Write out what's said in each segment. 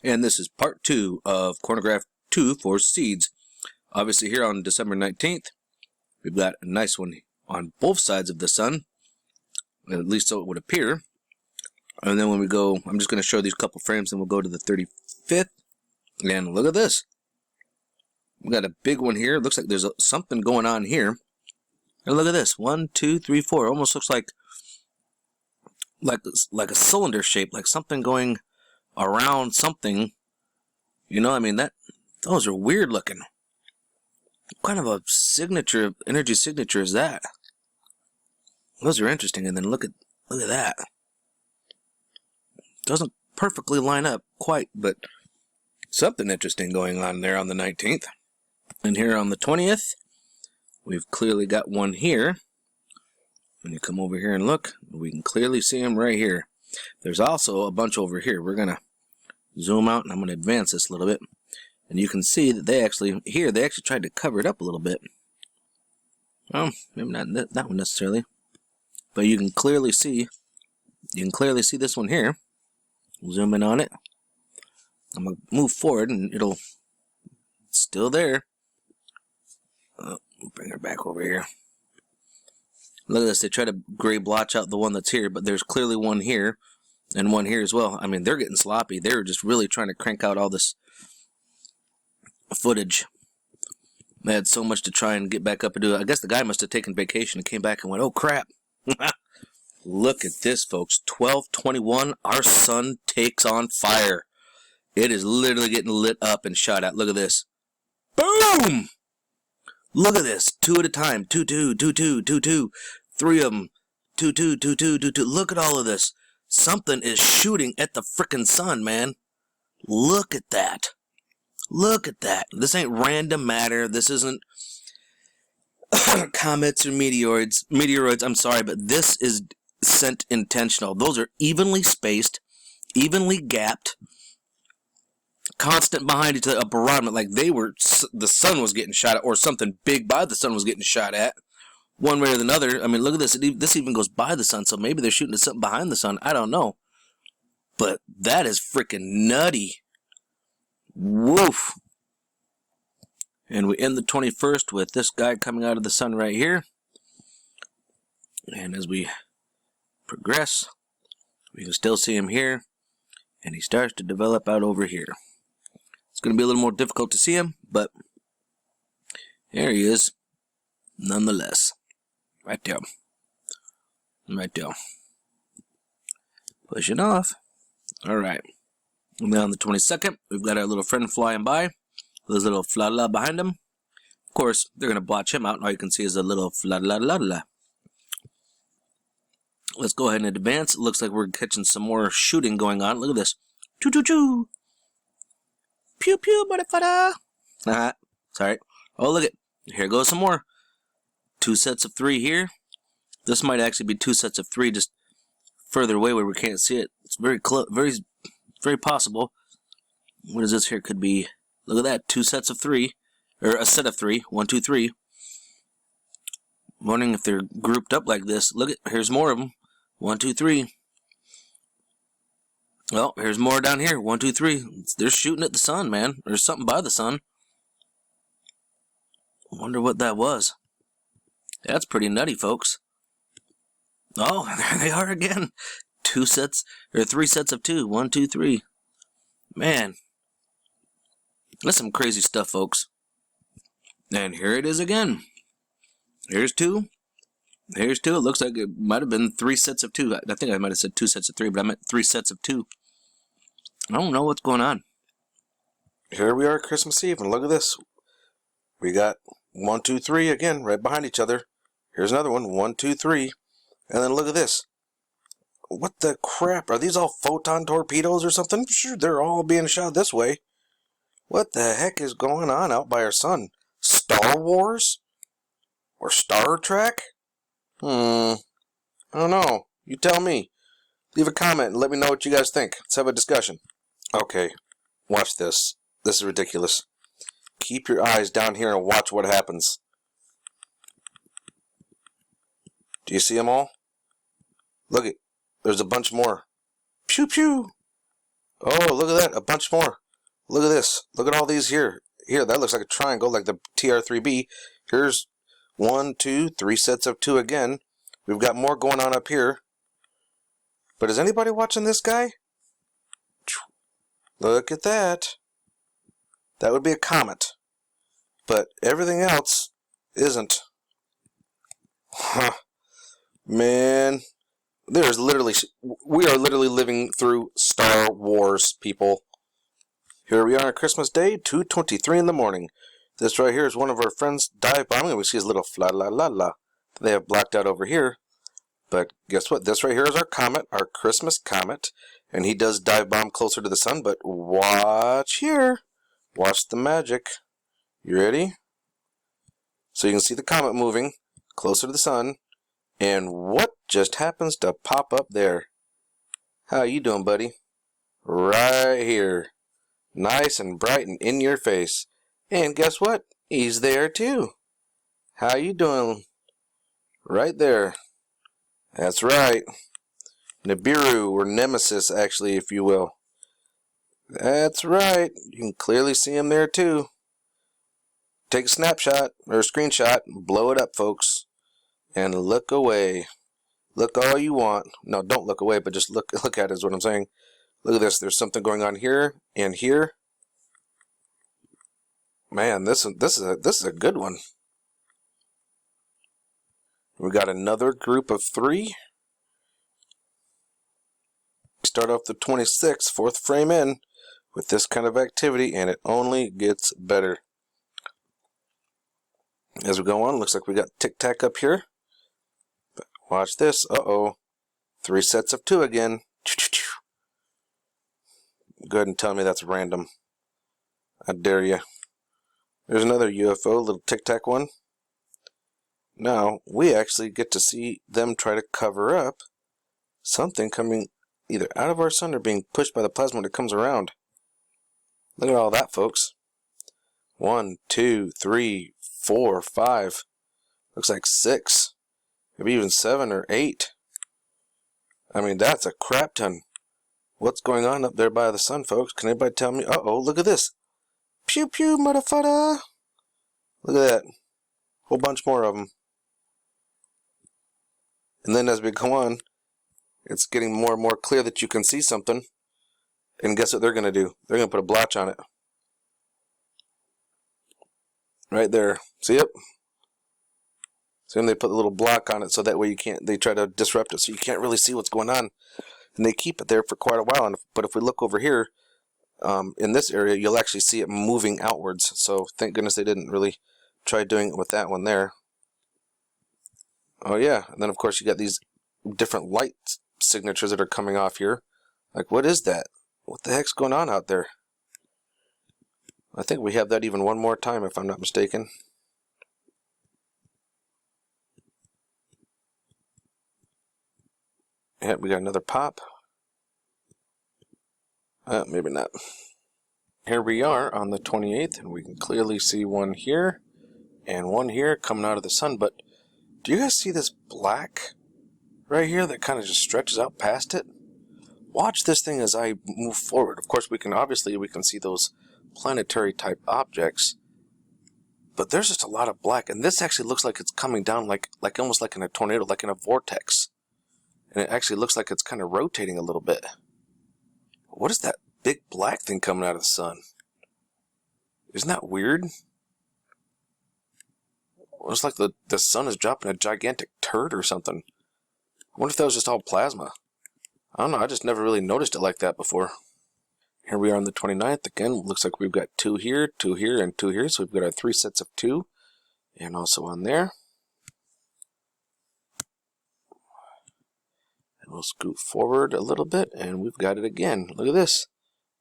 And this is part 2 of Chronograph 2 for seeds. Obviously here on December 19th, we've got a nice one on both sides of the sun, at least so it would appear. And then when we go, I'm just going to show these couple frames, and we'll go to the 35th. And look at this. We got a big one here. It looks like there's something going on here. And look at this. 1, 2, 3, 4. It almost looks like a cylinder shape, like something going around something. You know, I mean, those are weird looking. What kind of a signature, energy signature is that? Those are interesting. And then look at that. Doesn't perfectly line up quite, but something interesting going on there on the 19th. And here on the 20th, we've clearly got one here. When you come over here and look, we can clearly see them right here. There's also a bunch over here. We're going to zoom out, and I'm going to advance this a little bit. And you can see that they actually tried to cover it up a little bit. Well, maybe not that one necessarily. But you can clearly see this one here. We'll zoom in on it. I'm going to move forward, and it's still there. Bring her back over here. Look at this. They try to gray blotch out the one that's here, but there's clearly one here and one here as well. I mean, they're getting sloppy. They're just really trying to crank out all this footage. They had so much to try and get back up and do it. I guess the guy must have taken vacation and came back and went, oh, crap. Look at this, folks. 12/21, our sun takes on fire. It is literally getting lit up and shot at. Look at this. Boom! Look at this. 2 at a time. 2, 2, 2, 2, 2, 2. 3 of them. 2, 2, 2, 2, 2, 2. Look at all of this. Something is shooting at the frickin' sun, man. Look at that. Look at that. This ain't random matter. This isn't comets or meteoroids. I'm sorry, but this is sent intentional. Those are evenly spaced, evenly gapped, constant behind each other, a barometer, like the sun was getting shot at, or something big by the sun was getting shot at, one way or another. I mean, look at this. This even goes by the sun, so maybe they're shooting at something behind the sun. I don't know. But that is freaking nutty. Woof. And we end the 21st with this guy coming out of the sun right here. And as we progress, we can still see him here. And he starts to develop out over here. It's going to be a little more difficult to see him, but there he is, nonetheless. Right there. Right there. Pushing off. Alright. And then on the 22nd, we've got our little friend flying by. There's a little fla-la behind him. Of course, they're going to blotch him out, and all you can see is a little fla-la-la-la. Let's go ahead and advance. It looks like we're catching some more shooting going on. Look at this. Choo-choo-choo. Pew-pew, motherfucker. Sorry. Oh, look at. Here goes some more. 2 sets of 3 here. This might actually be 2 sets of 3 just further away where we can't see it. It's very close, very possible. What is this here? Could be, look at that, 2 sets of 3. Or a set of 3. 1, 2, 3. I'm wondering if they're grouped up like this. Look at, here's more of them. 1, 2, 3. Well, here's more down here. 1, 2, 3. They're shooting at the sun, man. There's something by the sun. I wonder what that was. That's pretty nutty, folks. Oh, there they are again. 2 sets, or 3 sets of 2. 1, 2, 3. Man. That's some crazy stuff, folks. And here it is again. Here's 2. Here's 2. It looks like it might have been 3 sets of 2. I think I might have said 2 sets of 3, but I meant 3 sets of 2. I don't know what's going on. Here we are Christmas Eve, and look at this. We got 1, 2, 3 again, right behind each other. Here's another one. 1, 2, 3. And then look at this. What the crap? Are these all photon torpedoes or something? Sure, they're all being shot this way. What the heck is going on out by our sun? Star Wars? Or Star Trek? I don't know. You tell me. Leave a comment and let me know what you guys think. Let's have a discussion. Okay, watch this. This is ridiculous. Keep your eyes down here and watch what happens. Do you see them all? Look it. There's a bunch more. Pew pew. Oh, look at that. A bunch more. Look at this. Look at all these here. Here, that looks like a triangle, like the TR3B. Here's 1, 2, 3 sets of 2 again. We've got more going on up here. But is anybody watching this guy? Look at that. That would be a comet. But everything else isn't. Huh. Man. We are literally living through Star Wars, people. Here we are on Christmas Day, 2:23 in the morning. This right here is one of our friends dive bombing. We see his little fla la la la. They have blacked out over here. But guess what? This right here is our comet, our Christmas comet. And he does dive bomb closer to the sun. But watch here. Watch the magic. You ready? So you can see the comet moving closer to the sun. And what just happens to pop up there? How you doing, buddy? Right here. Nice and bright and in your face. And guess what? He's there too. How you doing? Right there. That's right. Nibiru, or Nemesis, actually, if you will. That's right. You can clearly see him there too. Take a snapshot or a screenshot and blow it up, folks. And look away. Look all you want. No, don't look away, but just look at it is what I'm saying. Look at this. There's something going on here and here. Man, this is a good one. We got another group of 3. Start off the 26th, 4th frame in, with this kind of activity, and it only gets better. As we go on, looks like we got Tic Tac up here. But watch this. Uh-oh. 3 sets of 2 again. Go ahead and tell me that's random. I dare you. There's another UFO, little Tic Tac one. Now, we actually get to see them try to cover up something coming either out of our sun or being pushed by the plasma when it comes around. Look at all that, folks. 1, 2, 3, 4, 5. Looks like 6. Maybe even 7 or 8. I mean, that's a crap ton. What's going on up there by the sun, folks? Can anybody tell me? Uh-oh, look at this. Pew pew, motherfucker. Look at that. Whole bunch more of them. And then as we go on, it's getting more and more clear that you can see something. And guess what they're going to do? They're going to put a blotch on it. Right there. See it? So then they put a little block on it so that way you can't, they try to disrupt it so you can't really see what's going on. And they keep it there for quite a while. But if we look over here, in this area, you'll actually see it moving outwards. So thank goodness they didn't really try doing it with that one there. Oh yeah, and then of course you got these different light signatures that are coming off here. Like, what is that? What the heck's going on out there? I think we have that even one more time if I'm not mistaken. Yep, we got another pop. Maybe not. Here we are on the 28th, and we can clearly see one here and one here coming out of the sun. But do you guys see this black right here that kind of just stretches out past it? Watch this thing as I move forward. Of course, we can see those planetary type objects, but there's just a lot of black, and this actually looks like it's coming down like almost like in a tornado, like in a vortex, and it actually looks like it's kind of rotating a little bit. What is that big black thing coming out of the sun? Isn't that weird? It's like the sun is dropping a gigantic turd or something. I wonder if that was just all plasma. I don't know, I just never really noticed it like that before. Here we are on the 29th. Again, looks like we've got 2 here, and 2 here. So we've got our 3 sets of 2. And also on there. And we'll scoot forward a little bit, and we've got it again. Look at this.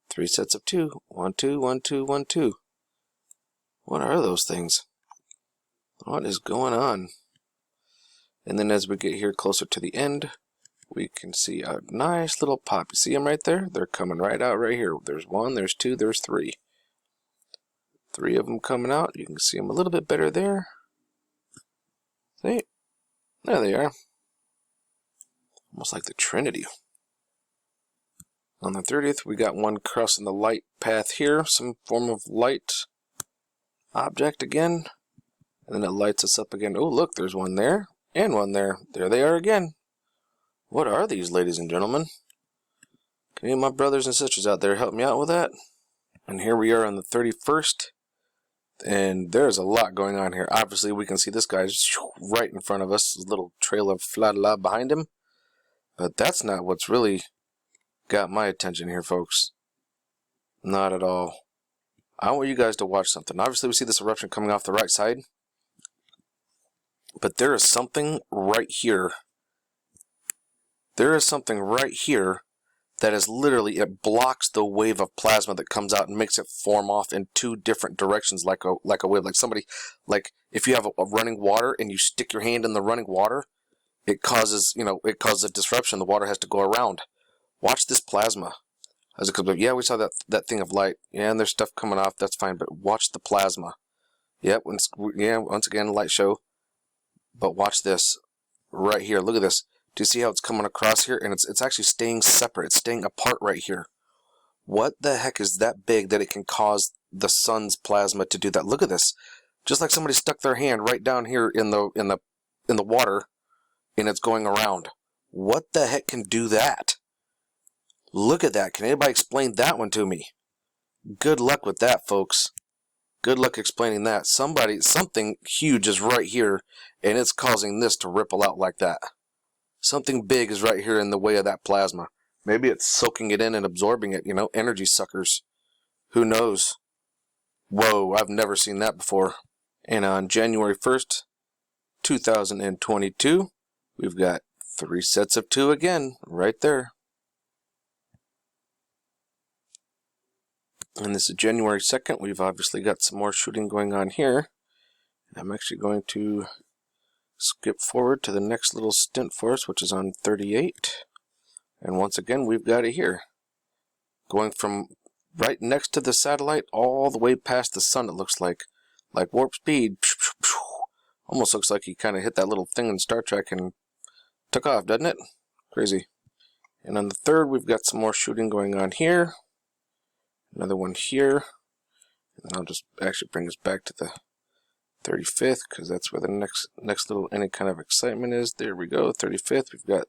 3 sets of 2. 1, 2, 1, 2, 1, 2. What are those things? What is going on? And then as we get here closer to the end, we can see a nice little pop. You see them right there? They're coming right out right here. There's 1, there's 2, there's 3. 3 of them coming out. You can see them a little bit better there. See? There they are. Almost like the Trinity. On the 30th, we got one crossing the light path here, some form of light object again. And then it lights us up again. Oh, look, there's one there and one there. There they are again. What are these, ladies and gentlemen? Can any of my brothers and sisters out there help me out with that? And here we are on the 31st. And there's a lot going on here. Obviously, we can see this guy right in front of us. A little trail of flat behind him. But that's not what's really got my attention here, folks. Not at all. I want you guys to watch something. Obviously, we see this eruption coming off the right side. But there is something right here. There is something right here that is literally, it blocks the wave of plasma that comes out and makes it form off in two different directions like a wave. Like somebody, like if you have a running water and you stick your hand in the running water, it causes, it causes a disruption. The water has to go around. Watch this plasma. As it comes up, yeah, we saw that thing of light. Yeah, and there's stuff coming off. That's fine, but watch the plasma. Yep, once again, light show. But watch this right here. Look at this. Do you see how it's coming across here? And it's actually staying separate. It's staying apart right here. What the heck is that big that it can cause the sun's plasma to do that? Look at this. Just like somebody stuck their hand right down here in the water, and it's going around. What the heck can do that? Look at that. Can anybody explain that one to me? Good luck with that, folks. Good luck explaining that. Something huge is right here, and it's causing this to ripple out like that. Something big is right here in the way of that plasma. Maybe it's soaking it in and absorbing it, energy suckers. Who knows? Whoa, I've never seen that before. And on January 1st, 2022, we've got 3 sets of 2 again, right there. And this is January 2nd. We've obviously got some more shooting going on here. I'm actually going to skip forward to the next little stint for us, which is on 38. And once again, we've got it here. Going from right next to the satellite all the way past the sun, it looks like warp speed. Almost looks like he kind of hit that little thing in Star Trek and took off, doesn't it? Crazy. And on the 3rd, we've got some more shooting going on here. Another one here. And then I'll just actually bring us back to the 35th, because that's where the next little any kind of excitement is. There we go, 35th. We've got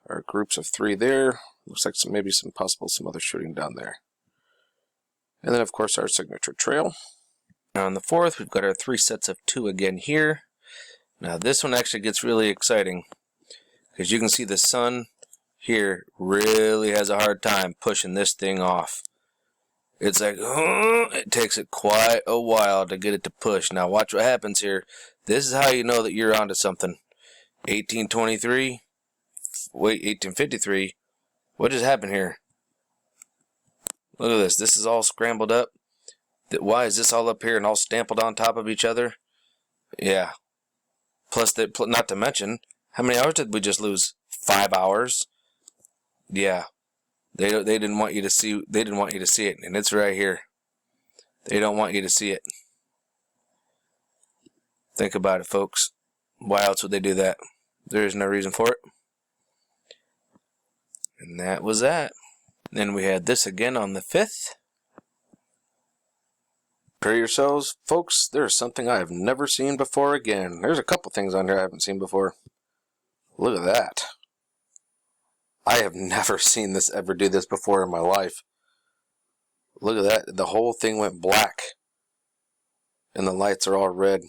our groups of 3 there. Looks like some other shooting down there. And then, of course, our signature trail. Now on the 4th, we've got our 3 sets of 2 again here. Now this one actually gets really exciting, because you can see the sun here really has a hard time pushing this thing off. It's like, it takes it quite a while to get it to push. Now watch what happens here. This is how you know that you're onto something. 1823. Wait, 1853. What just happened here? Look at this. This is all scrambled up. Why is this all up here and all stamped on top of each other? Yeah. Plus, not to mention, how many hours did we just lose? 5 hours? Yeah. They didn't want you to see. They didn't want you to see it, and it's right here. They don't want you to see it. Think about it, folks. Why else would they do that? There is no reason for it. And that was that. Then we had this again on the 5th. Prepare yourselves, folks. There's something I have never seen before again. There's a couple things on here I haven't seen before. Look at that. I have never seen this ever do this before in my life. Look at that. The whole thing went black. And the lights are all red.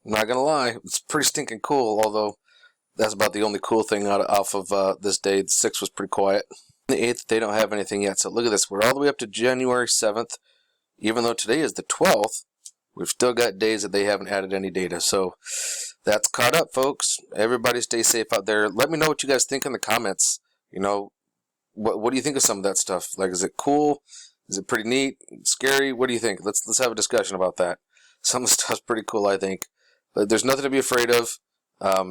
I'm not going to lie. It's pretty stinking cool, although that's about the only cool thing off of this day. The 6th was pretty quiet. The 8th, they don't have anything yet. So look at this. We're all the way up to January 7th. Even though today is the 12th, we've still got days that they haven't added any data. So that's caught up, folks. Everybody stay safe out there. Let me know what you guys think in the comments. What do you think of some of that stuff? Like, is it cool? Is it pretty neat? Scary? What do you think? Let's have a discussion about that. Some of the stuff's pretty cool, I think. But there's nothing to be afraid of.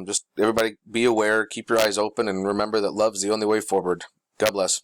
Just everybody be aware, keep your eyes open, and remember that love's the only way forward. God bless.